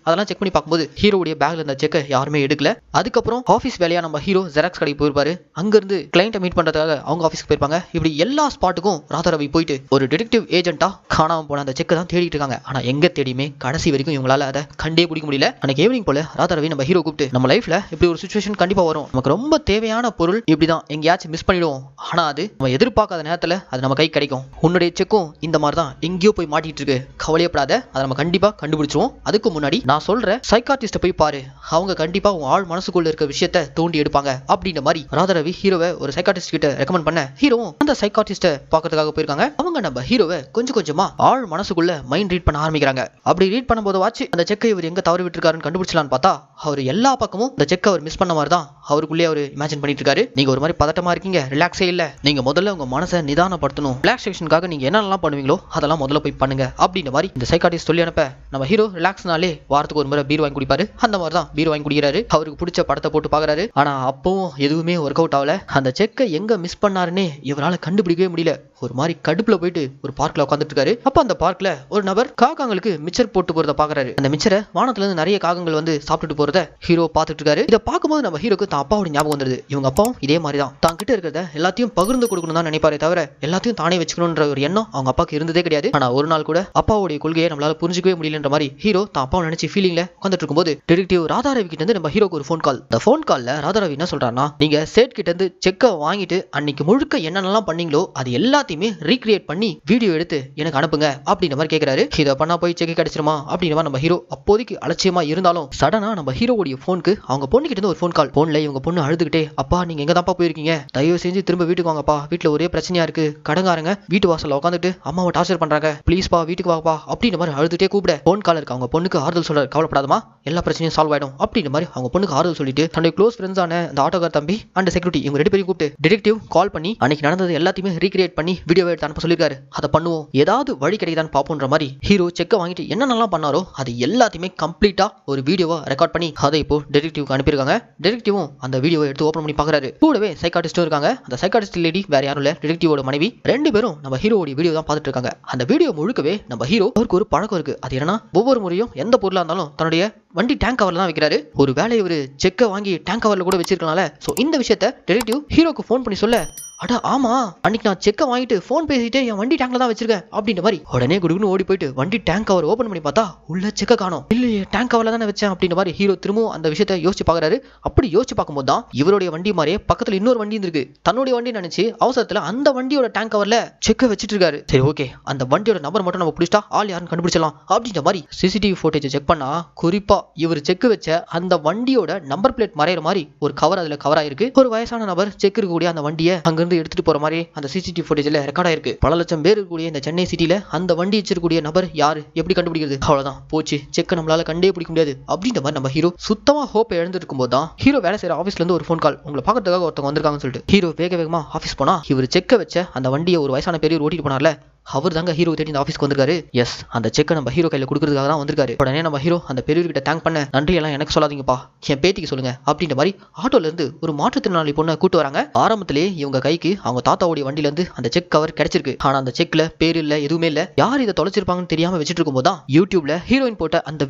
அதெல்லாம் செக் பண்ணி பார்க்கும்போது ஹீரோவுடைய பேக்ல இருந்த செக்கை யாருமே எடுக்கல. அதுக்கப்புறம் ஆஃபீஸ் வேலையா நம்ம ஹீரோ ஜெராக்ஸ் கடைக்கு போயிருப்பாரு. அங்க இருந்து கிளையண்ட்டை மீட் பண்றதுக்காக அவங்க ஆஃபீஸ்க்கு போயிருப்பாங்க. இப்படி எல்லா ஸ்பாட்டுக்கும் ராதா ரவி போயிட்டு ஒரு டிடெக்டிவ் ஏஜென்ட்டா காணாம போன அந்த செக்கை தான் தேடிட்டு இருக்காங்க. ஆனா எங்க தேடியுமே கடைசி வரைக்கும் இவங்களால அதை கண்டே பிடிக்க முடியல. அன்னைக்கு ஈவினிங் போல ராதா ரவி நம்ம ஹீரோ கூப்பிட்டு, நம்ம லைஃப்ல இப்படி ஒரு சிச்சுவேஷன் கண்டிப்பா வரும், நமக்கு ரொம்ப தேவையான பொருள் இப்படிதான் எங்கேயாச்சும் மிஸ் பண்ணிடுவோம், ஆனா அது நம்ம எதிர்பார்க்காத நேரத்துல அது நம்ம கை கிடைக்கும், உன்னுடைய செக்கும் இந்த மாதிரி தான் எங்கேயோ போய் மாட்டிட்டு இருக்கு, கவலையப்படாத, அதை நம்ம கண்டிப்பா கண்டுபிடிச்சிருவோம், அதுக்கு முன்னாடி நான் சொல்ற சைக்காட்டிஸ்ட போய் பாரு, அவங்க கண்டிப்பா உன் ஆள் மனசுக்குள்ள இருக்க விஷயத்தை தோண்டி எடுப்பாங்க அப்படின்ற மாதிரி ராதா ரவி ஹீரோவை ஒரு சைக்காட்டிஸ்ட் கிட்ட ரெக்கமெண்ட் பண்ண, ஹீரோவும் அந்த சைக்காட்டிஸ்ட பாக்கிறதுக்காக போயிருக்காங்க. அவங்க நம்ம ஹீரோவை கொஞ்சம் கொஞ்சமா ஆள் மனசுக்குள்ள மைண்ட் ரீட் பண்ண ஆரம்பிக்கிறாங்க. அப்படி ரீட் பண்ணும்போது வாச்சு அந்த செக்கை இவர் எங்க தவறு விட்டுருக்காருன்னு கண்டுபிடிச்சலான்னு பார்த்தா அவர் எல்லா பக்கமும் இந்த செக்கை அவர் மிஸ் பண்ண மாதிரி தான் அவருக்குள்ளே அவர் இமேஜின் பண்ணிட்டு இருக்காரு. நீங்க ஒரு மாதிரி பதட்டமா இருக்கீங்க, ரிலாக்ஸே இல்ல, நீங்க முதல்ல உங்க மனசை நிதானப்படுத்தணும், ரிலாக்ஸேஷனுக்காக நீங்க என்னெல்லாம் பண்ணுவீங்களோ அதெல்லாம் முதல்ல போய் பண்ணுங்க அப்படின்ற மாதிரி இந்த சைக்காட்டிஸ்ட் சொல்லி அனுப்ப நம்ம ஹீரோ ரிலாக்ஸ்னாலே வாரத்துக்கு ஒரு முறை பீர் வாங்கி குடிப்பாரு. அந்த மாதிரி தான் பீர் வாங்கி குடிக்கிறாரு. அவருக்கு பிடிச்ச படத்தை போட்டு பாக்குறாரு. ஆனா அப்பவும் எதுவுமே ஒர்க் அவுட் ஆகல. அந்த செக்கை எங்க மிஸ் பண்ணாருன்னே இவரால் கண்டுபிடிக்கவே முடியல. ஒரு மாதிரி கடுப்புல போயிட்டு ஒரு பார்க்ல உட்காந்துட்டு இருக்காரு. அப்ப அந்த பார்க்ல ஒரு நபர் காகங்களுக்கு மிச்சர் போட்டு போறத பாக்குறாரு. அந்த மிச்சரை வானத்துல இருந்து நிறைய காகங்கள் வந்து சாப்பிட்டுட்டு போறத ஹீரோ பாத்துட்டு இருக்காரு. இதை பார்க்கும்போது நம்ம ஹீரோக்கு தான் அப்பாவோட ஞாபகம் வந்துருது. இவங்க அப்பாவும் இதே மாதிரி தான் தான் கிட்ட இருக்கிறத எல்லாத்தையும் பகிர்ந்து கொடுக்கணும் தான் நினைப்பாரே தவிர எல்லாத்தையும் தானே வச்சுக்கணும்ன்ற ஒரு எண்ணம் அவங்க அப்பாவுக்கு இருந்ததே கிடையாது. ஆனா ஒரு நாள் கூட அப்பாவுடைய கொள்கையை நம்மளால புரிஞ்சுக்கவே முடியலன்ற மாதிரி ஹீரோ தான் அப்பாவை நினைச்சு ஃபீலிங்ல உட்காந்துட்டு இருக்கும்போது டிடெக்டிவ் ராதாரவி கிட்ட இருந்து நம்ம ஹீரோக்கு ஒரு ஃபோன் கால். இந்த ஃபோன் கால்ல ராதாரவி என்ன சொல்றாருன்னா, நீங்க சேட் கிட்ட இருந்து செக்கை வாங்கிட்டு அன்னைக்கு முழுக்க என்னென்னலாம் பண்ணீங்களோ அது எல்லாத்தையுமே ரீக்ரியேட் பண்ணி வீடியோ எடுத்து எனக்கு அனுப்புங்க அப்படின்ற மாதிரி கேட்கிறாரு. இதை பண்ணா போய் செக் கிடைச்சிருமா அப்படின்ற மாதிரி நம்ம ஹீரோ அப்போதைக்கு அலட்சியமா இருந்தாலும் சடனா நம்ம ஹீரோவுடைய போனுக்கு அவங்க பொண்ணு கிட்ட இருந்து ஒரு ஃபோன் கால். போன்ல இவங்க பொண்ணு அழுதுகிட்டே, அப்பா நீங்க எங்க தான்ப்பா போயிருக்கீங்க, தயவு செஞ்சு திரும்ப வீட்டுக்கு வாங்கப்பா, வீட்டுல ஒரே பிரச்சனையா இருக்கு, கடங்காரங்க வீட்டு வாசல்ல உட்காந்துட்டு அம்மாவை டார்ச்சர் பண்றாங்க, ப்ளீஸ் பா வீட்டுக்கு வாப்பா அப்படின்ற மாதிரி அழுதுட்டே கூப்பிட போன் கால் இருக்கு. அவங்க பொண்ணுக்கு ஆறுதல் சொல்றாரு, கவலைப்படாதமா எல்லா பிரச்சனையும் சால்வ் ஆயிடும் அப்படின்ற மாதிரி அவங்க பொண்ணுக்கு ஆறுதல் சொல்லிட்டு தன்னுடைய க்ளோஸ் ஃப்ரெண்ட்ஸான அந்த ஆட்டோகார் தம்பி அண்ட் செக்யூரிட்டி இவங்க ரெண்டு பேரையும் கூப்பிட்டு டிடெக்டிவ் கால் பண்ணி அன்னைக்கு நடந்தது எல்லாத்தையுமே ரீக்ரியேட் பண்ணி வீடியோ எடுத்து அனுப்ப சொல்லிருக்காரு. அதை பண்ணுவோம், ஏதாவது வழி கிடைக்குதான்னு பாப்போன்ற மாதிரி ஹீரோ செக்கை வாங்கிட்டு என்னென்னலாம் பண்ணாரோ அது எல்லாத்தையுமே கம்ப்ளீட்டா ஒரு வீடியோவா ரெக்கார்ட் பண்ணி அதை இப்போ டிடெக்டிவ்க்கு அனுப்பியிருக்காங்க. டிடெக்டிவும் அந்த வீடியோவை எடுத்து ஓபன் பண்ணி பாக்குறாரு. கூடவே சைக்காட்டிஸ்டும் இருக்காங்க. அந்த சைக்காட்டிஸ்ட் லேடி வேற யாரும் இல்ல, டிடெக்டிவோட மனைவி. ரெண்டு பேரும் நம்ம ஹீரோவோட வீடியோ தான் பார்த்துட்டு இருக்காங்க. அந்த வீடியோ முழுக்கவே நம்ம ஹீரோ அவருக்கு ஒரு பழக்கம் இருக்கு. அது என்னன்னா, ஒவ்வொரு முறையும் எந்த பொருளா இருந்தாலும் தன்னுடைய வண்டி டேங்க் கவர்ல தான் வைக்கிறாரு. ஒரு வேலை ஒரு செக்கை வாங்கி டேங்க் கவர்ல கூட வச்சிருக்கனால சோ இந்த விஷயத்தை டிடெக்டிவ் ஹீரோக்கு ஃபோன் பண்ணி சொல்ல, அட ஆமா அன்னைக்கு நான் செக்கை வாங்கிட்டு ஃபோன் பேசிட்டு என் வண்டி டேங்க்ல தான் வச்சிருக்கேன் அப்படின்ற மாதிரி உடனே குடுகுன்னு ஓடி போயிட்டு வண்டி டேங்க் கவர் ஓபன் பண்ணி பார்த்தா உள்ள செக்கை காணோம். இல்லையே டேங்க் கவர்ல தானே வச்சேன் அப்படின்ற மாதிரி ஹீரோ திரும்பவும் அந்த விஷயத்தை யோசிச்சு பாக்குறாரு. அப்படி யோசிச்சு பார்க்கும்போது தான் இவருடைய வண்டி மாதிரியே பக்கத்துல இன்னொரு வண்டி இருக்கு. தன்னுடைய வண்டி நினைச்சு அவசரத்துல அந்த வண்டியோட டேங்க் கவர்ல செக்கை வச்சிட்டு இருக்காரு. சரி ஓகே, அந்த வண்டியோட நம்பர் மட்டும் நம்ம பிடிச்சிட்டா ஆள் யாருன்னு கண்டுபிடிச்சலாம் அப்படின்ற மாதிரி சிசிடிவி ஃபுட்டேஜ் செக் பண்ணா குறிப்பா இவர் செக் வச்ச அந்த வண்டியோட நம்பர் பிளேட் மறையிற மாதிரி ஒரு கவர் அதுல கவர் ஆயிருக்கு. ஒரு வயசான நபர் செக் இருக்கக்கூடிய அந்த வண்டியை அங்கிருந்து எடுத்துட்டு போற மாதிரி அந்த சிசிடிவி ஃபுட்டேஜ்ல ரெக்கார்ட் ஆயிருக்கு. பல லட்சம் பேர் இருக்கக்கூடிய இந்த சென்னை சிட்டில அந்த வண்டி வச்சிருக்கக்கூடிய நபர் யாரு எப்படி கண்டுபிடிக்கிறது? அவ்வளவுதான் போச்சு, செக்க நம்மளால கண்டே பிடிக்க முடியாது அப்படின்ற மாதிரி நம்ம ஹீரோ சுத்தமா ஹோப் இழந்து இருக்கும்போது தான் ஹீரோ வேலை செய்யற ஆபீஸ்ல இருந்து ஒரு ஃபோன் கால். உங்களை பார்க்கறதுக்காக ஒருத்தவங்க வந்திருக்காங்கன்னு சொல்லிட்டு ஹீரோ வேக வேகமா ஆபீஸ் போனா இவர் செக்க வச்ச அந்த வண்டியை ஒரு வயசான பெரியவர் ஓட்டிட்டு போனார்ல, அவர் தாங்க ஹீரோ தேடி இந்த ஆஃபீஸ்க்கு வந்திருக்காரு. எஸ், அந்த செக்கை நம்ம ஹீரோ கையில கொடுக்கறதுக்காக தான் வந்திருக்காரு. உடனே நம்ம ஹீரோ அந்த பெரியவர்கிட்ட தேங்க் பண்ண, நன்றி எல்லாம் எனக்கு சொல்லாதீங்கப்பா, என் பேத்திக்கு சொல்லுங்க அப்படின்ற மாதிரி ஆட்டோல இருந்து ஒரு மாற்றுத்திறனாளி பொண்ணை கூட்டு வராங்க. ஆரம்பத்திலேயே இவங்க கைக்கு அவங்க தாத்தாவுடைய வண்டியில இருந்து அந்த செக் கவர் கிடைச்சிருக்கு. ஆனா அந்த செக்ல பேர் இல்ல, எதுவுமே இல்ல. யார் இதை தொலைச்சிருப்பாங்கன்னு தெரியாம வச்சிட்டு இருக்கும்போது தான் யூடியூப்ல ஹீரோயின் போட்ட அந்த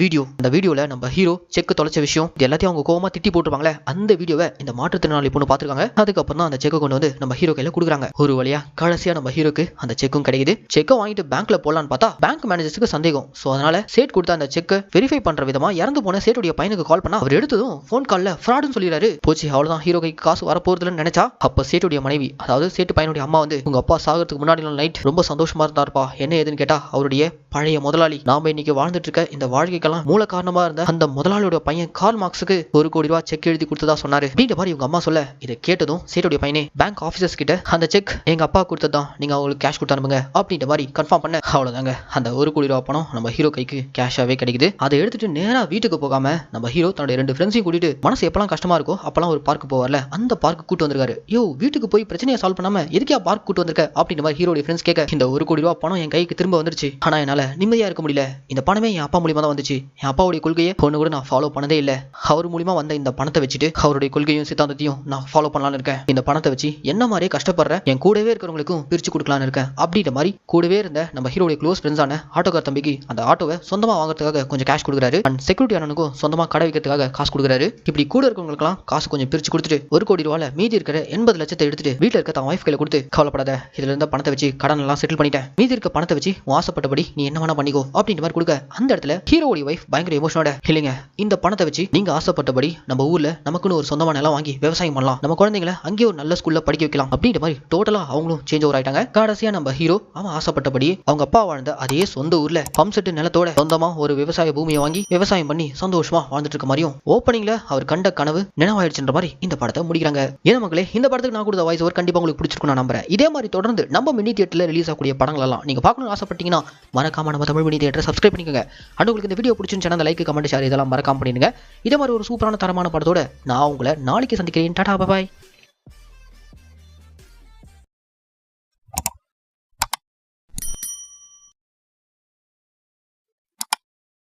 வீடியோல நம்ம ஹீரோ செக் தொலைச்ச விஷயம் இது எல்லாத்தையும் அவங்க கோவமா திட்டி போட்டுருப்பாங்களே, அந்த வீடியோவை இந்த மாற்றுத்திறனாளி பொண்ணு பாத்துருக்காங்க. அதுக்கப்புறம் தான் அந்த செக்கை கொண்டு வந்து நம்ம ஹீரோ கையில கொடுக்குறாங்க. ஒரு வழியா கடைசியா நம்ம ஹீரோக்கு அந்த செக்கும் கிடைக்குது. செக்கை வாங்கிட்டு பேங்க்ல போலான்னு பார்த்தா பேங்க் மேனேஜருக்கு சந்தேகம். சோ அதனால சேட் கொடுத்த அந்த செக்கை வெரிஃபை பண்ற விதமா இறந்து போன சேட்டுடைய பையனுக்கு கால் பண்ணா அவர் எடுத்ததும் ஃபோன் கால்ல ஃப்ராட்னு சொல்லிடுறாரு. போச்சு, அவ்வளவுதான், ஹீரோ கைக்கு காசு வர போறதுன்னு நினைச்சா அப்ப சேட்டுடைய மனைவி, அதாவது சேட்டு பையனுடைய அம்மா வந்து, உங்க அப்பா சாகிறதுக்கு முன்னாடி நைட் ரொம்ப சந்தோஷமா இருந்தாருப்பா, என்ன ஏதுன்னு கேட்டா அவருடைய பழைய முதலாளி, நாம இன்னைக்கு வாழ்ந்துட்டு இருக்க இந்த வாழ்க்கைக்கெல்லாம் மூல காரணமா இருந்த அந்த முதலாளியோட பையன் கார்ல் மார்க்ஸுக்கு 1 கோடி ரூபாய் செக் எழுதி கொடுத்ததா சொன்னாரு அப்படின்ற மாதிரி இவங்க அம்மா சொல்ல, இதை கேட்டதும் சேட்டுடைய பையனே பேங்க் ஆபீசர்ஸ் கிட்ட அந்த செக் எங்க அப்பா கொடுத்ததான், நீங்க அவங்களுக்கு கேஷ் கொடுத்து அனுப்புங்க அப்படின்ற மாதிரி கன்ஃபார்ம் பண்ண, அவ்வளவுதாங்க அந்த 1 கோடி ரூபாய் பணம் நம்ம ஹீரோ கைக்கு கேஷாவே கிடைக்குது. அதை எடுத்துட்டு நேரா வீட்டுக்கு போகாம நம்ம ஹீரோ தன்னுடைய 2 ஃப்ரெண்ட்ஸையும் கூட்டிட்டு மனசு எப்பெல்லாம் கஷ்டமா இருக்கோ அப்பெல்லாம் ஒரு பார்க்கு போவார்ல, அந்த பார்க்கு கூட்டு வந்திருக்காரு. யோ, வீட்டுக்கு போய் பிரச்சனையை சால்வ் பண்ணாம எதுக்கே பார்க் கூட்டு வந்திருக்க அப்படின்ற மாதிரி ஹீரோட ஃப்ரெண்ட்ஸ் கேட்க, இந்த 1 கோடி ரூபாய் பணம் என் கைக்கு திரும்ப வந்துருச்சு, ஆனா என்னால நிம்மதியா இருக்க முடியல, இந்த பணமே என் அப்பா மூலியமா தான் வந்துச்சு, என் அப்பாவுடைய கொள்கையை ஒண்ணு கூட நான் ஃபாலோ பண்ணதே இல்ல, அவர் மூலியமா வந்த இந்த பணத்தை வச்சுட்டு அவருடைய கொள்கையும் சித்தாந்தத்தையும் நான் ஃபாலோ பண்ணலாம்னு இருக்கேன், இந்த பணத்தை வச்சு என்ன மாதிரியே கஷ்டப்படுற என் கூடவே இருக்கிறவங்களுக்கும் பிரிச்சு கொடுக்கலாம்னு இருக்கேன் அப்படின்ற மாதிரி கூடவே இருந்த நம்ம ஹீரோடைய க்ளோஸ் ஃப்ரெண்ட்ஸான ஆட்டோகார் தம்பிக்கு அந்த ஆட்டோவை சொந்தமா வாங்குறதுக்காக கொஞ்சம் கேஷ் கொடுக்குறாரு. அண்ட் செக்யூரிட்டி அண்ணனுக்கும் சொந்தமா கடை வைக்கிறதுக்காக காசு கொடுக்குறாரு. இப்படி கூட இருக்கவங்களுக்குலாம் காசு கொஞ்சம் பிரிச்சு கொடுத்துட்டு 1 கோடி ரூபாய் மீதி இருக்கிற 80 லட்சத்தை எடுத்துட்டு வீட்டுல இருக்க தன் வைஃப் கையில கொடுத்து, கவலைப்படாத, இதுல இருந்த பணத்தை வச்சு கடன் எல்லாம் செட்டில் பண்ணிட்டேன், மீதி இருக்க பணத்தை வச்சு ஆசைப்பட்டபடி நீ என்ன வேணா பண்ணிக்கோ அப்படின்ற மாதிரி கொடுக்க, அந்த இடத்துல ஹீரோடைய வைஃப் பயங்கர எமோஷனோட, இல்லைங்க இந்த பணத்தை வச்சு நீங்க ஆசைப்பட்டபடி நம்ம ஊர்ல நமக்குன்னு ஒரு சொந்தமான நிலம் வாங்கி விவசாயம் பண்ணலாம், நம்ம குழந்தைங்களை அங்கேயே ஒரு நல்ல ஸ்கூல்ல படிக்க வைக்கலாம் அப்படின்ற மாதிரி டோட்டலா அவங்களும் சேஞ்ச் ஓவர் ஆயிட்டாங்க. கடைசியா நம்ம ஹீரோ அவன் ஆசைப்பட்டபடி அவங்க அப்பா வாழ்ந்த அதே சொந்த ஊர்ல பம்ப் செட்டு நிலத்தோட சொந்தமா ஒரு விவசாய பூமியை வாங்கி விவசாயம் பண்ணி சந்தோஷமா வாழ்ந்துட்டு இருக்க மாதிரியும் ஓப்பனிங்ல அவர் கண்ட கனவு நினைவாயிடுச்சுன்ற மாதிரி இந்த படத்தை முடிக்கிறாங்க. ஏன் மக்களே, இந்த படத்துக்கு நான் கொடுத்த வாய்ஸ் ஓவர் கண்டிப்பா உங்களுக்கு பிடிச்சிருக்கும் நான் நம்புறேன். இதே மாதிரி தொடர்ந்து நம்ம மினி தியேட்டர்ல ரிலீஸ் ஆகக்கூடிய படங்கள் எல்லாம் நீங்க பார்க்கணும்னு ஆசைப்பட்டீங்கன்னா மறக்காம நம்ம தமிழ் மினி தியேட்டரை சப்ஸ்கிரைப் பண்ணிக்கோங்க. அண்ட் உங்களுக்கு இந்த வீடியோ பிடிச்சிருந்துச்சுன்னா அந்த லைக் கமெண்ட் ஷேர் இதெல்லாம் மறக்காம பண்ணிடுங்க. இதே மாதிரி ஒரு சூப்பரான தரமான படத்தோட நான் உங்களை நாளைக்கு சந்திக்கிறேன். டாடா பாய்.